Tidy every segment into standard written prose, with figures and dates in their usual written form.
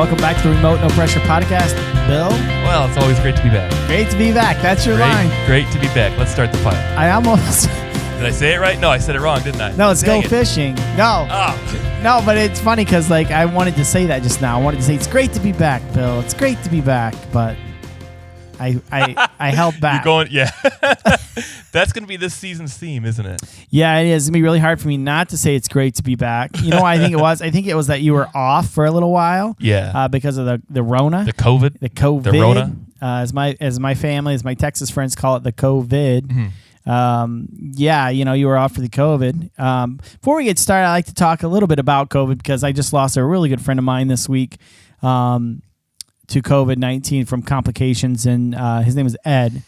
Welcome back to the Remote No Pressure Podcast. Bill? Well, it's always great to be back. Great to be back. That's your line. Great to be back. Let's start the fire. I almost... Did I say it right? No, I said it wrong, didn't I? No, it's Dang go fishing. No. Oh. No, but it's funny because I wanted to say that just now. I wanted to say it's great to be back, Bill. It's great to be back, but I held back. You're going, yeah. That's going to be this season's theme, isn't it? Yeah, it is. It's going to be really hard for me not to say it's great to be back. You know what I think it was? I think it was that you were off for a little while. Yeah. Because of the Rona. The COVID. The Rona. As my family, as my Texas friends call it, the COVID. Mm-hmm. Yeah, you were off for the COVID. Before we get started, I'd like to talk a little bit about COVID because I just lost a really good friend of mine this week to COVID-19 from complications, and his name is Ed.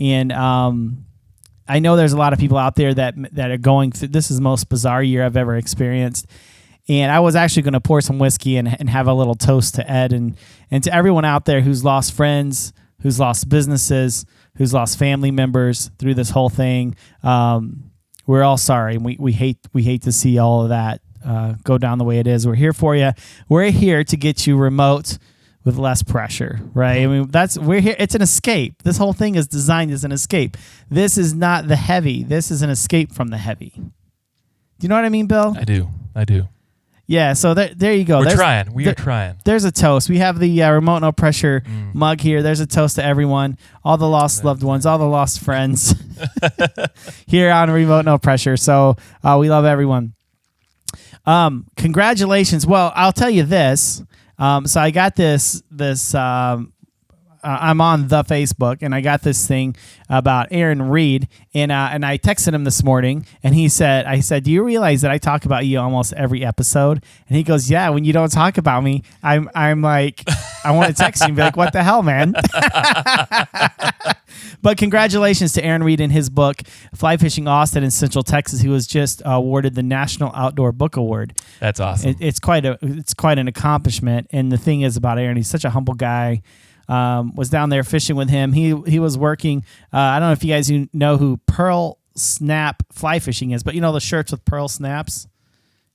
And I know there's a lot of people out there that are going through, this is the most bizarre year I've ever experienced. And I was actually going to pour some whiskey and have a little toast to Ed and to everyone out there who's lost friends, who's lost businesses, who's lost family members through this whole thing. We're all sorry, and we hate to see all of that go down the way it is. We're here for you. We're here to get you remote with less pressure, right? I mean, we're here. It's an escape. This whole thing is designed as an escape. This is not the heavy. This is an escape from the heavy. Do you know what I mean, Bill? I do. Yeah, so there you go. We are trying. There's a toast. We have the Remote No Pressure mug here. There's a toast to everyone, all the lost loved ones, all the lost friends here on Remote No Pressure. So we love everyone. Congratulations. Well, I'll tell you this. So I got this I'm on the Facebook, and I got this thing about Aaron Reed, and I texted him this morning, and I said, do you realize that I talk about you almost every episode? And he goes, yeah, when you don't talk about me, I'm like, I want to text you and be like, what the hell, man? But congratulations to Aaron Reed in his book, Fly Fishing Austin in Central Texas. He was just awarded the National Outdoor Book Award. That's awesome. It's quite an accomplishment. And the thing is about Aaron, he's such a humble guy. Was down there fishing with him. He was working. I don't know if you guys know who Pearl Snap Fly Fishing is, but you know the shirts with pearl snaps.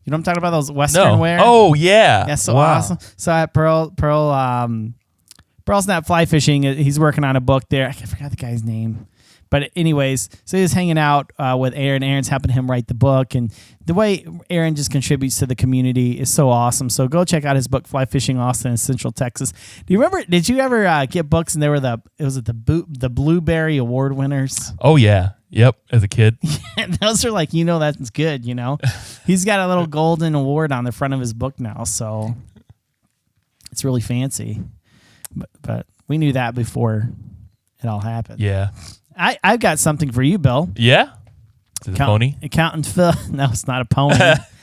You know what I'm talking about? Those Western wear. Oh yeah, that's so awesome. So at Pearl Snap Fly Fishing, he's working on a book there. I forgot the guy's name. But anyways, so he was hanging out with Aaron. Aaron's helping him write the book. And the way Aaron just contributes to the community is so awesome. So go check out his book, Fly Fishing Austin in Central Texas. Do you remember, did you ever get books and there were the Blueberry Award winners? Oh, yeah. Yep, as a kid. Those are like, that's good, He's got a little golden award on the front of his book now. So it's really fancy. But we knew that before it all happened. Yeah. I've got something for you, Bill. Yeah? Is it a pony? Accountant Phil. No, it's not a pony.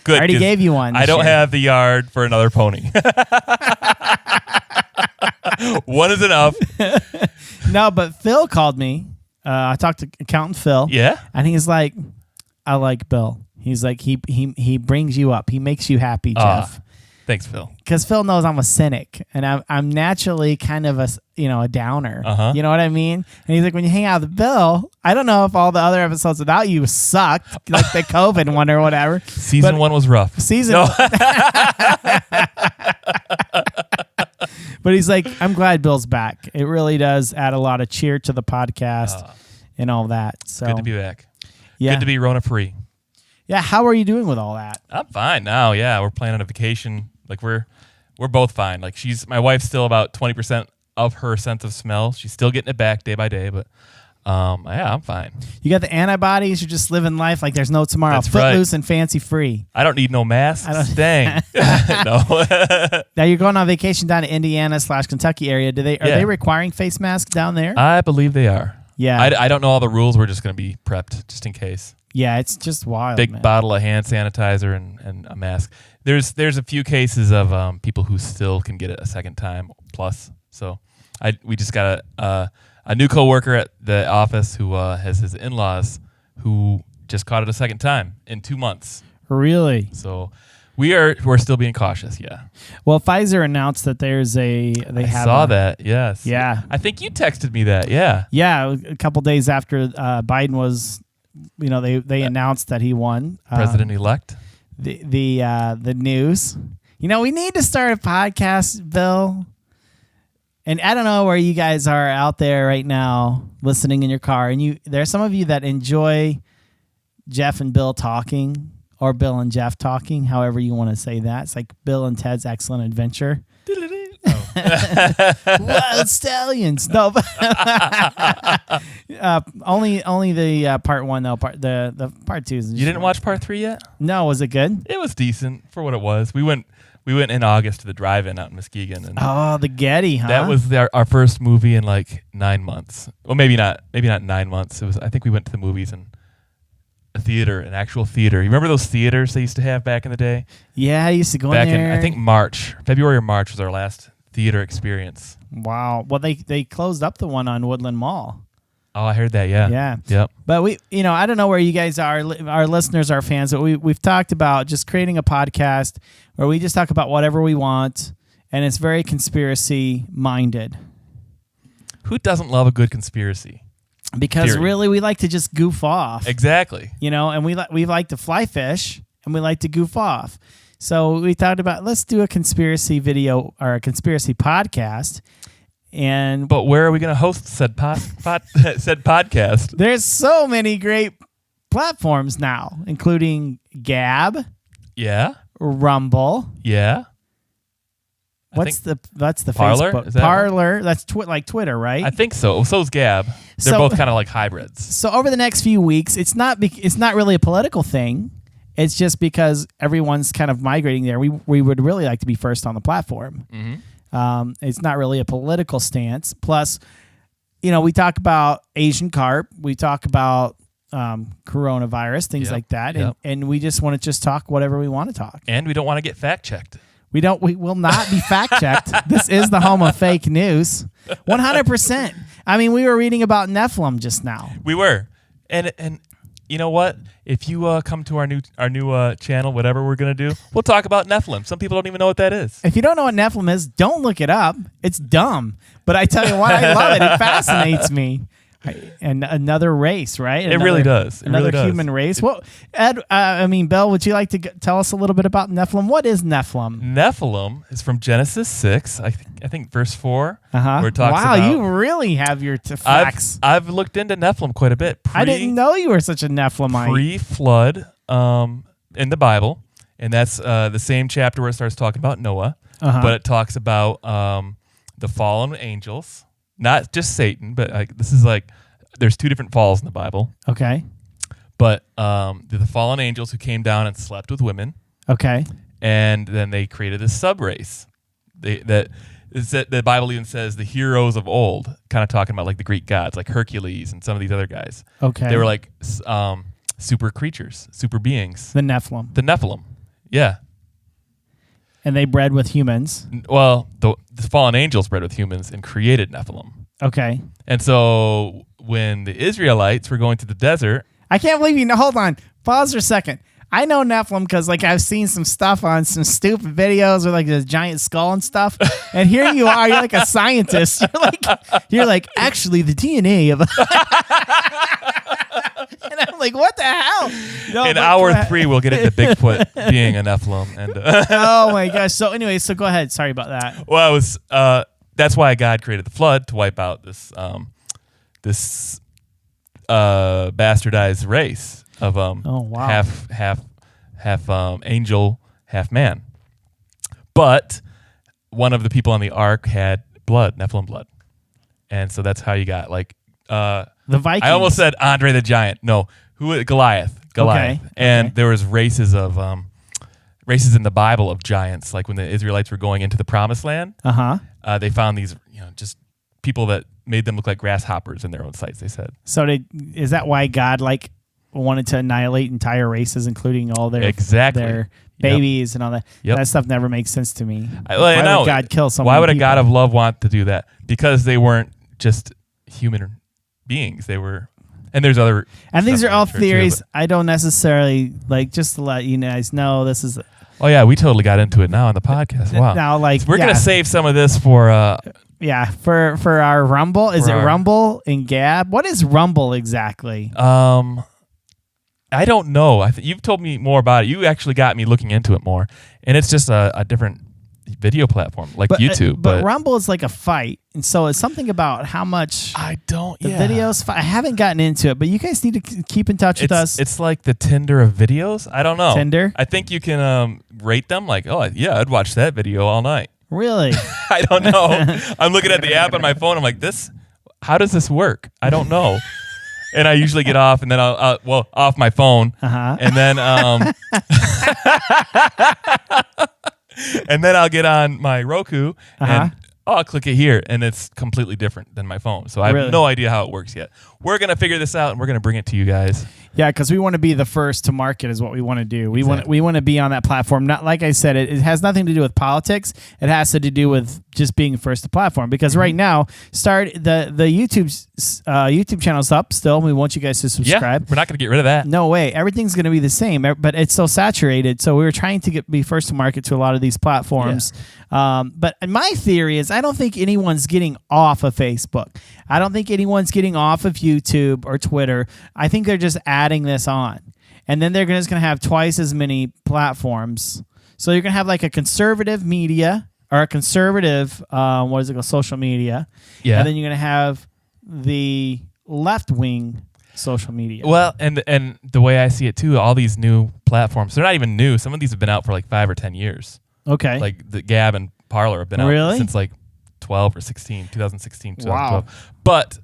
Good. I already gave you one. I don't have the yard for another pony. One is enough. No, but Phil called me. I talked to Accountant Phil. Yeah? And he's like, I like Bill. He's like, he brings you up. He makes you happy, Jeff. Thanks, Phil. Because Phil knows I'm a cynic, and I'm naturally kind of a downer. Uh-huh. You know what I mean? And he's like, when you hang out with Bill, I don't know if all the other episodes without you sucked, like the COVID one or whatever. Season 1 was rough. But he's like, I'm glad Bill's back. It really does add a lot of cheer to the podcast and all that. So good to be back. Yeah. Good to be Rona free. Yeah. How are you doing with all that? I'm fine now. Yeah, we're planning a vacation. Like we're both fine. Like my wife's still about 20% of her sense of smell. She's still getting it back day by day, but yeah, I'm fine. You got the antibodies. You're just living life like there's no tomorrow. That's Footloose right. And fancy free. I don't need no masks. Dang. No. Now you're going on vacation down to Indiana/Kentucky area. Are they requiring face masks down there? I believe they are. Yeah. I don't know all the rules. We're just going to be prepped just in case. Yeah, it's just wild. Big bottle of hand sanitizer and a mask. There's a few cases of people who still can get it a second time plus. So we just got a new coworker at the office who has his in-laws who just caught it a second time in 2 months. Really? So we're still being cautious. Yeah. Well, Pfizer announced that I saw that. Yes. Yeah. I think you texted me that. Yeah. Yeah. A couple days after Biden was, they announced that he won. President-elect. The news. We need to start a podcast, Bill. And I don't know where you guys are out there right now listening in your car. And there's some of you that enjoy Jeff and Bill talking, or Bill and Jeff talking, however you want to say that. It's like Bill and Ted's Excellent Adventure. Wild Stallions. No, only the part one though. The part two is. You didn't watch part 3 yet? No, was it good? It was decent for what it was. We went in August to the drive-in out in Muskegon. And the Getty, huh? that was our first movie in like 9 months. Well, maybe not 9 months. It was. I think we went to the movies in a theater, an actual theater. You remember those theaters they used to have back in the day? Yeah, I used to go back in there. I think February or March was our last theater experience. Wow. Well, they closed up the one on Woodland Mall. Oh, I heard that. Yeah. Yeah. Yep. But I don't know where you guys are, our listeners, our fans, but we've talked about just creating a podcast where we just talk about whatever we want, and it's very conspiracy minded. Who doesn't love a good conspiracy? Because Period. really, we like to just goof off. Exactly. And we like to fly fish, and we like to goof off. So we thought about, let's do a conspiracy video or a conspiracy podcast. But where are we going to host said said podcast? There's so many great platforms now, including Gab. Yeah. Rumble. Yeah. What's the Parler? Facebook? Is that Parler. That's like Twitter, right? I think so. So's Gab. They're both kind of like hybrids. So over the next few weeks, it's not really a political thing. It's just because everyone's kind of migrating there. We would really like to be first on the platform. Mm-hmm. It's not really a political stance. Plus, we talk about Asian carp. We talk about coronavirus, things like that. And we just want to just talk whatever we want to talk. And we don't want to get fact checked. We will not be fact checked. This is the home of fake news. 100%. I mean, we were reading about Nephilim just now. We were. And you know what? If you come to our new channel, whatever we're going to do, we'll talk about Nephilim. Some people don't even know what that is. If you don't know what Nephilim is, don't look it up. It's dumb. But I tell you what, I love it. It fascinates me. And another race, right? It really does. Another human race. Well, Ed, Bill, would you like to tell us a little bit about Nephilim? What is Nephilim? Nephilim is from Genesis 6, I think verse 4. Uh-huh. Where it talks wow, about, you really have your facts. I've looked into Nephilim quite a bit. I didn't know you were such a Nephilimite. Pre-flood in the Bible, and that's the same chapter where it starts talking about Noah, but it talks about the fallen angels. Not just Satan, but this is there's 2 different falls in the Bible. Okay. But the fallen angels who came down and slept with women. Okay. And then they created this sub-race. The Bible even says the heroes of old, kind of talking about like the Greek gods, like Hercules and some of these other guys. Okay. They were like super creatures, super beings. The Nephilim. Yeah. And they bred with humans. Well, the fallen angels bred with humans and created Nephilim. Okay. And so when the Israelites were going to the desert... I can't believe you know. Hold on. Pause for a second. I know Nephilim because I've seen some stuff on some stupid videos with this giant skull and stuff. And here you are. You're like a scientist. You're like actually the DNA of... And I'm like, what the hell? No, in hour 3, we'll get into Bigfoot being a Nephilim. And oh my gosh. So anyway, so go ahead. Sorry about that. Well, that's why God created the flood, to wipe out this bastardized race of half angel, half man. But one of the people on the ark had blood, Nephilim blood, and so that's how you got the Vikings. I almost said Andre the Giant. No, Goliath. Okay. And there was races in the Bible of giants. Like when the Israelites were going into the Promised Land, they found these, just people that made them look like grasshoppers in their own sights. They said. So is that why God wanted to annihilate entire races, including all their their babies and all that? Yep. That stuff never makes sense to me. Why would God kill someone? Why would a God of love want to do that? Because they weren't just human beings. They were, and there's other. And these are all theories. I don't necessarily just to let you guys know this is. Oh yeah, we totally got into it now on the podcast. Wow. Now, we're gonna save some of this for. For our Rumble. Is it Rumble and Gab? What is Rumble exactly? I don't know. You've told me more about it. You actually got me looking into it more, and it's just a different video platform like YouTube. But Rumble is like a fight, and so it's something about how much videos. I haven't gotten into it, but you guys need to keep in touch with us. It's like the Tinder of videos. I don't know. Tinder. I think you can rate them. Like, oh yeah, I'd watch that video all night. Really? I don't know. I'm looking at the app on my phone. I'm like, how does this work? I don't know. And I usually get off, and then I'll off my phone, and then and then I'll get on my Roku, and I'll click it here, and it's completely different than my phone. So I have no idea how it works yet. We're gonna figure this out, and we're gonna bring it to you guys. Yeah, because we want to be the first to market is what we want to do. We want to be on that platform. Not like I said, it has nothing to do with politics. It has to do with just being first to platform. Because right now, the YouTube channel's up still. We want you guys to subscribe. Yeah, we're not going to get rid of that. No way. Everything's going to be the same, but it's so saturated. So we were trying to be first to market to a lot of these platforms. Yeah. But my theory is I don't think anyone's getting off of Facebook. I don't think anyone's getting off of YouTube or Twitter. I think they're just adding this on. And then they're just going to have twice as many platforms. So you're going to have like a conservative media or a conservative, social media. Yeah. And then you're going to have the left-wing social media. Well, and the way I see it too, all these new platforms, they're not even new. Some of these have been out for like 5 or 10 years. Okay. Like the Gab and Parler have been out since like 2016, 2012. Wow. But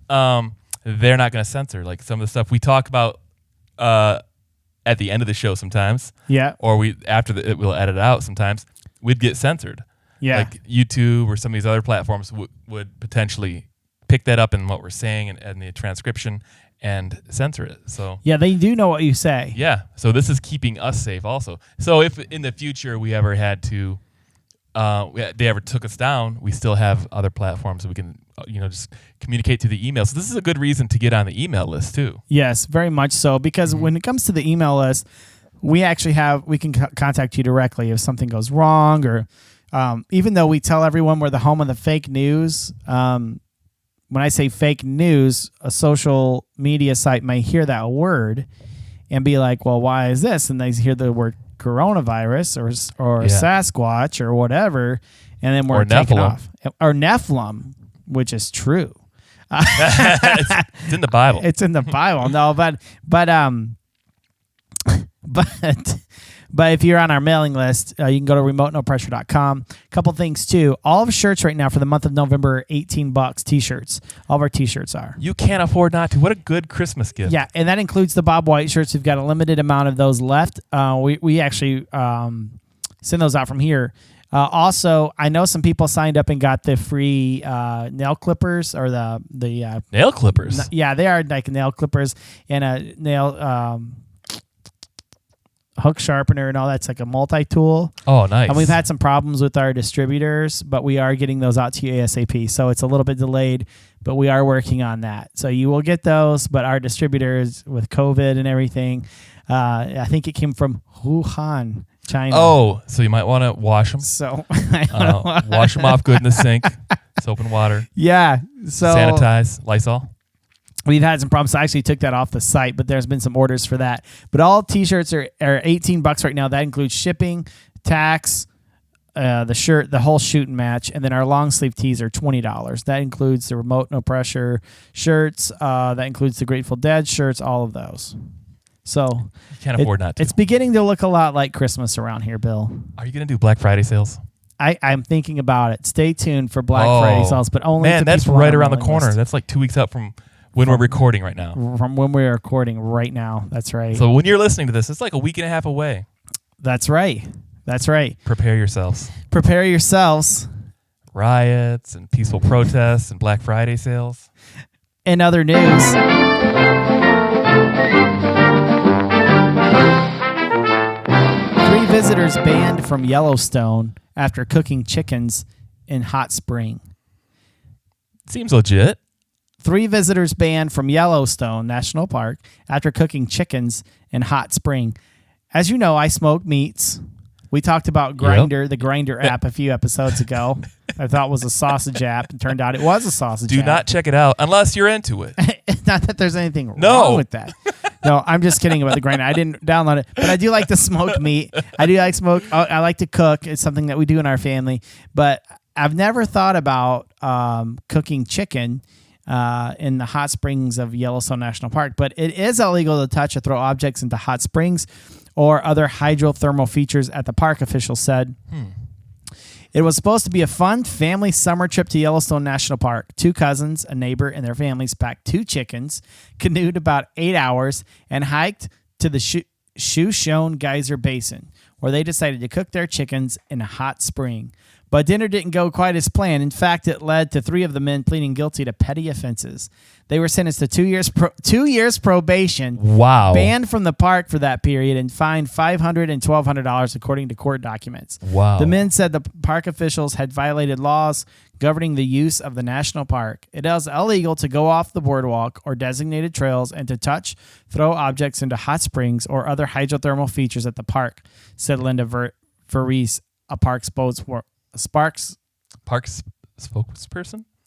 they're not going to censor like some of the stuff we talk about at the end of the show sometimes. Yeah. Or we'll edit it out sometimes. We'd get censored. Yeah. Like YouTube or some of these other platforms would potentially pick that up in what we're saying and the transcription and censor it. So yeah, they do know what you say. Yeah. So this is keeping us safe also. So if in the future we ever had to they ever took us down, we still have other platforms that we can just communicate through the email. So this is a good reason to get on the email list too. Yes, very much so, because when it comes to the email list, we can contact you directly if something goes wrong, or even though we tell everyone we're the home of the fake news. When I say fake news, a social media site may hear that word and be like, well, why is this? And they hear the word coronavirus or Sasquatch or whatever, and then we're taken off. Or Nephilim, which is true. It's in the Bible. It's in the Bible. No, but if you're on our mailing list, you can go to remotenopressure.com. A couple things too. All of our shirts right now for the month of November are $18 t-shirts. All of our t-shirts are. You can't afford not to. What a good Christmas gift. Yeah, and that includes the Bob White shirts. We've got a limited amount of those left. We actually send those out from here. Also, I know some people signed up and got the free nail clippers or the nail clippers. Yeah, they are like nail clippers and a nail hook sharpener and all that's like a multi-tool. Oh, nice. And we've had some problems with our distributors, but we are getting those out to you ASAP. So it's a little bit delayed, but we are working on that. So you will get those, but our distributors with COVID and everything, I think it came from Wuhan, China. Oh, so you might want to wash them. So wash them off good in the sink, soap and water. Yeah. So sanitize, Lysol. We've had some problems. I actually took that off the site, but there's been some orders for that. But all t-shirts are $18 right now. That includes shipping, tax, the shirt, the whole shooting match, and then our long sleeve tees are $20. That includes the Remote No Pressure shirts. That includes the Grateful Dead shirts. All of those. So you can't afford not to. It's beginning to look a lot like Christmas around here, Bill. Are you going to do Black Friday sales? I'm thinking about it. Stay tuned for Black Friday sales, but only to that's people right around the corner. List. That's like 2 weeks out from when we're recording right now. From when we're recording right now. That's right. So when you're listening to this, it's like a week and a half away. That's right. That's right. Prepare yourselves. Prepare yourselves. Riots and peaceful protests and Black Friday sales. In other news, 3 visitors banned from Yellowstone after cooking chickens in hot spring. Seems legit. 3 visitors banned from Yellowstone National Park after cooking chickens in hot spring. As you know, I smoke meats. We talked about Grindr, the Grindr app, a few episodes ago. I thought it was a sausage app, and turned out it was a sausage app. Do not check it out unless you're into it. Not that there's anything wrong with that. No, I'm just kidding about the grinder. I didn't download it, but I do like the smoked meat. I do like smoke. I like to cook. It's something that we do in our family, but I've never thought about cooking chicken in the hot springs of Yellowstone National Park. But it is illegal to touch or throw objects into hot springs or other hydrothermal features at the park, officials said. It was supposed to be a fun family summer trip to Yellowstone National Park. 2 cousins, a neighbor, and their families packed 2 chickens, canoed about 8 hours, and hiked to the Shoshone Geyser Basin, where they decided to cook their chickens in a hot spring. But dinner didn't go quite as planned. In fact, it led to 3 of the men pleading guilty to petty offenses. They were sentenced to 2 years probation. Wow. Banned from the park for that period and fined $500 and $1,200 according to court documents. Wow. The men said the park officials had violated laws governing the use of the national park. It is illegal to go off the boardwalk or designated trails and to touch, throw objects into hot springs or other hydrothermal features at the park, said Linda Verrees, a park spokeswoman.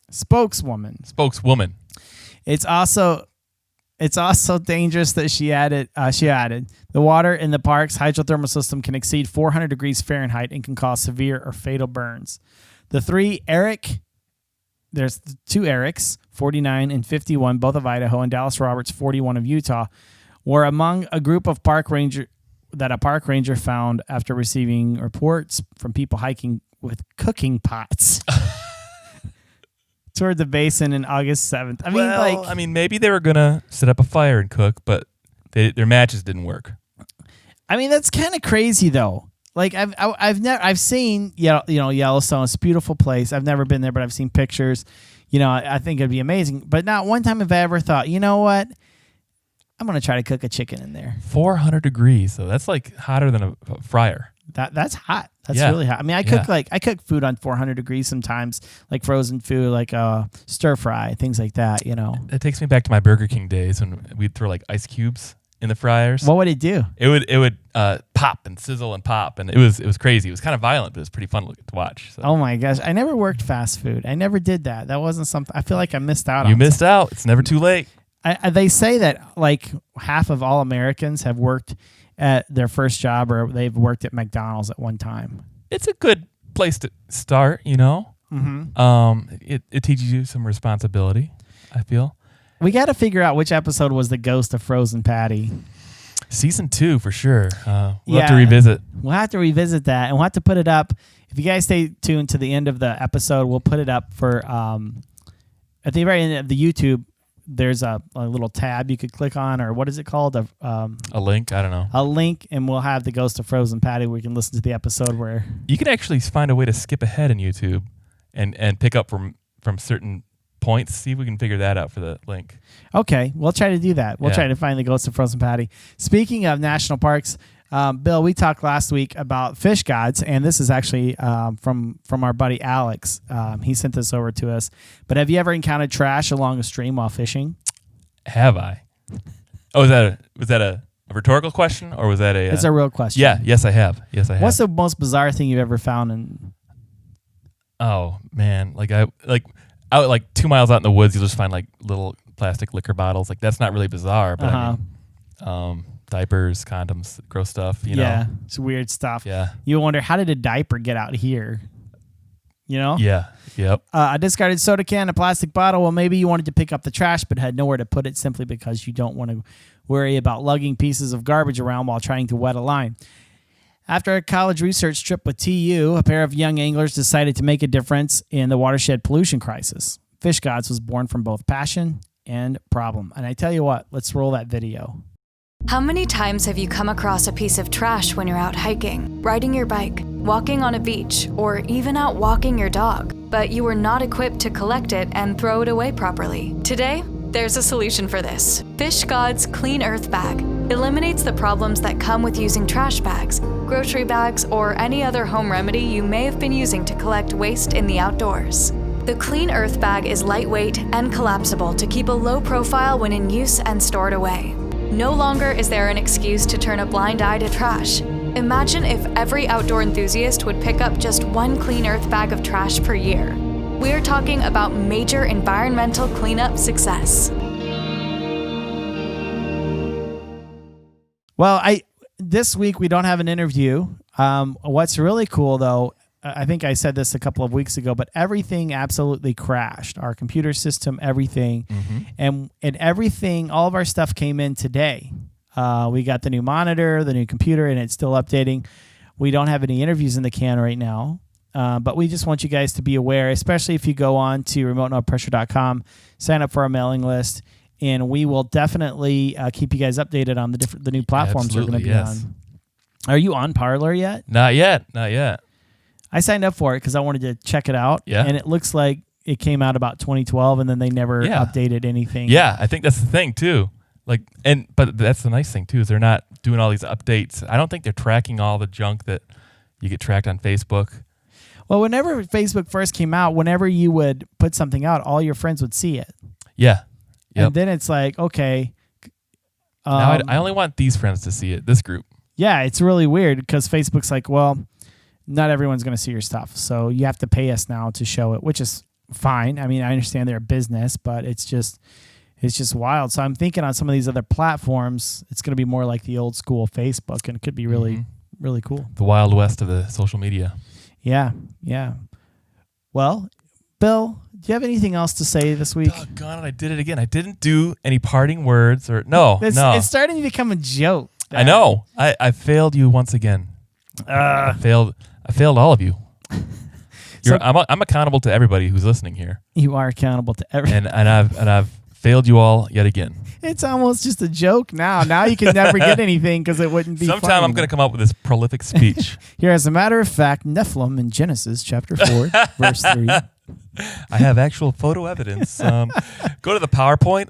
Spokeswoman. It's also dangerous that she added, the water in the park's hydrothermal system can exceed 400 degrees Fahrenheit and can cause severe or fatal burns. The 3 there's 2 Erics, 49 and 51, both of Idaho, and Dallas Roberts, 41 of Utah, were among a group of park ranger found after receiving reports from people hiking with cooking pots toward the basin in August 7th. I mean, maybe they were gonna set up a fire and cook, but their matches didn't work. I mean, that's kind of crazy though. Like I've seen Yellowstone. It's a beautiful place. I've never been there, but I've seen pictures. I think it'd be amazing. But not one time have I ever thought, you know what? I'm gonna try to cook a chicken in there. 400 degrees, so that's like hotter than a fryer. That's hot. That's really hot. I mean, I cook food on 400 degrees sometimes, like frozen food, like stir fry, things like that. It takes me back to my Burger King days when we'd throw like ice cubes in the fryers. What would it do? It would pop and sizzle and pop, and it was crazy. It was kind of violent, but it was pretty fun to watch. So. Oh my gosh, I never worked fast food. I never did that. That wasn't something. I feel like I missed out on. You missed out. It's never too late. They say that like half of all Americans have worked at their first job or they've worked at McDonald's at one time. It's a good place to start, Mm-hmm. It teaches you some responsibility, I feel. We got to figure out which episode was the ghost of Frozen Patty. Season 2 for sure. We'll have to revisit. We'll have to revisit that, and we'll have to put it up. If you guys stay tuned to the end of the episode, we'll put it up for at the very end of the YouTube. There's a little tab you could click on, or what is it called? A link? I don't know. A link, and we'll have the Ghost of Frozen Patty where you can listen to the episode where... You can actually find a way to skip ahead in YouTube and pick up from certain points. See if we can figure that out for the link. Okay, we'll try to do that. We'll try to find the Ghost of Frozen Patty. Speaking of national parks, Bill, we talked last week about fish gods, and this is actually from our buddy Alex. He sent this over to us. But have you ever encountered trash along a stream while fishing? Have I? Oh, was that a rhetorical question, or was that a? It's a real question. Yeah. Yes, I have. What's the most bizarre thing you've ever found? Oh man, out like 2 miles out in the woods, you'll just find like little plastic liquor bottles. Like that's not really bizarre, but I mean, diapers, condoms, gross stuff. You know. Yeah, it's weird stuff. Yeah. You wonder, how did a diaper get out here? Yeah. Yep. A discarded soda can, a plastic bottle. Well, maybe you wanted to pick up the trash but had nowhere to put it simply because you don't want to worry about lugging pieces of garbage around while trying to wet a line. After a college research trip with TU, a pair of young anglers decided to make a difference in the watershed pollution crisis. Fish Gods was born from both passion and problem. And I tell you what, let's roll that video. How many times have you come across a piece of trash when you're out hiking, riding your bike, walking on a beach, or even out walking your dog, but you were not equipped to collect it and throw it away properly? Today, there's a solution for this. Fish God's Clean Earth Bag eliminates the problems that come with using trash bags, grocery bags, or any other home remedy you may have been using to collect waste in the outdoors. The Clean Earth Bag is lightweight and collapsible to keep a low profile when in use and stored away. No longer is there an excuse to turn a blind eye to trash. Imagine if every outdoor enthusiast would pick up just one Clean Earth bag of trash per year. We're talking about major environmental cleanup success. Well, this week we don't have an interview. What's really cool, though, I think I said this a couple of weeks ago, but everything absolutely crashed. Our computer system, everything, and everything, all of our stuff came in today. We got the new monitor, the new computer, and it's still updating. We don't have any interviews in the can right now, but we just want you guys to be aware, especially if you go on to remotenotpressure.com, sign up for our mailing list, and we will definitely keep you guys updated on the new platforms we're going to be on. Are you on Parler yet? Not yet. I signed up for it because I wanted to check it out, and it looks like it came out about 2012, and then they never updated anything. Yeah, I think that's the thing too. But that's the nice thing too, is they're not doing all these updates. I don't think they're tracking all the junk that you get tracked on Facebook. Well, whenever Facebook first came out, whenever you would put something out, all your friends would see it. Yeah. Yep. And then it's like, okay. Now I only want these friends to see it, this group. Yeah, it's really weird because Facebook's like, well, not everyone's going to see your stuff. So you have to pay us now to show it, which is fine. I mean, I understand they're a business, but it's just wild. So I'm thinking on some of these other platforms, it's going to be more like the old school Facebook, and it could be really, really cool. The Wild West of the social media. Yeah. Well, Bill, do you have anything else to say this week? Doggone it, I did it again. I didn't do any parting words no. It's starting to become a joke. I know. I failed you once again. I failed all of you. I'm accountable to everybody who's listening here. You are accountable to everyone. And I've failed you all yet again. It's almost just a joke now. Now you can never get anything because it wouldn't be Sometime I'm going to come up with this prolific speech. Here, as a matter of fact, Nephilim in Genesis chapter 4, verse 3. I have actual photo evidence. Go to the PowerPoint.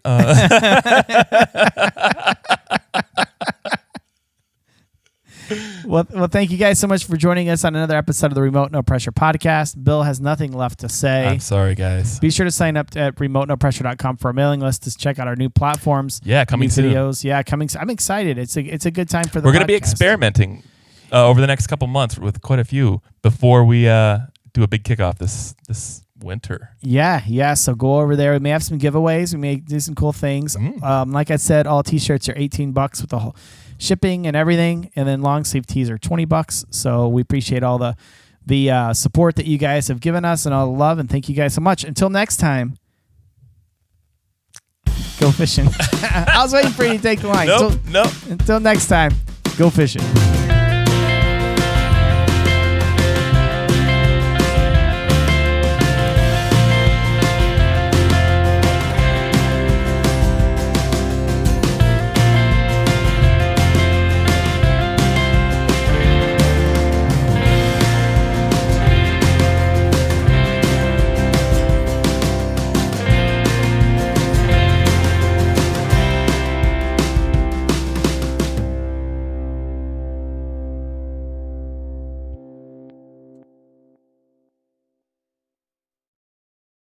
Well, thank you guys so much for joining us on another episode of the Remote No Pressure podcast. Bill has nothing left to say. I'm sorry, guys. Be sure to sign up at remotenotpressure.com for our mailing list to check out our new platforms. Yeah, coming soon. Videos. Yeah, coming. I'm excited. It's a good time for the We're going to be experimenting over the next couple months with quite a few before we do a big kickoff this winter. Yeah. So go over there. We may have some giveaways. We may do some cool things. Like I said, all T-shirts are $18 with the whole shipping and everything, and then long sleeve tees are $20. So we appreciate all the support that you guys have given us and all the love, and thank you guys so much. Until next time, go fishing. I was waiting for you to take the line. Nope. Until next time, go fishing.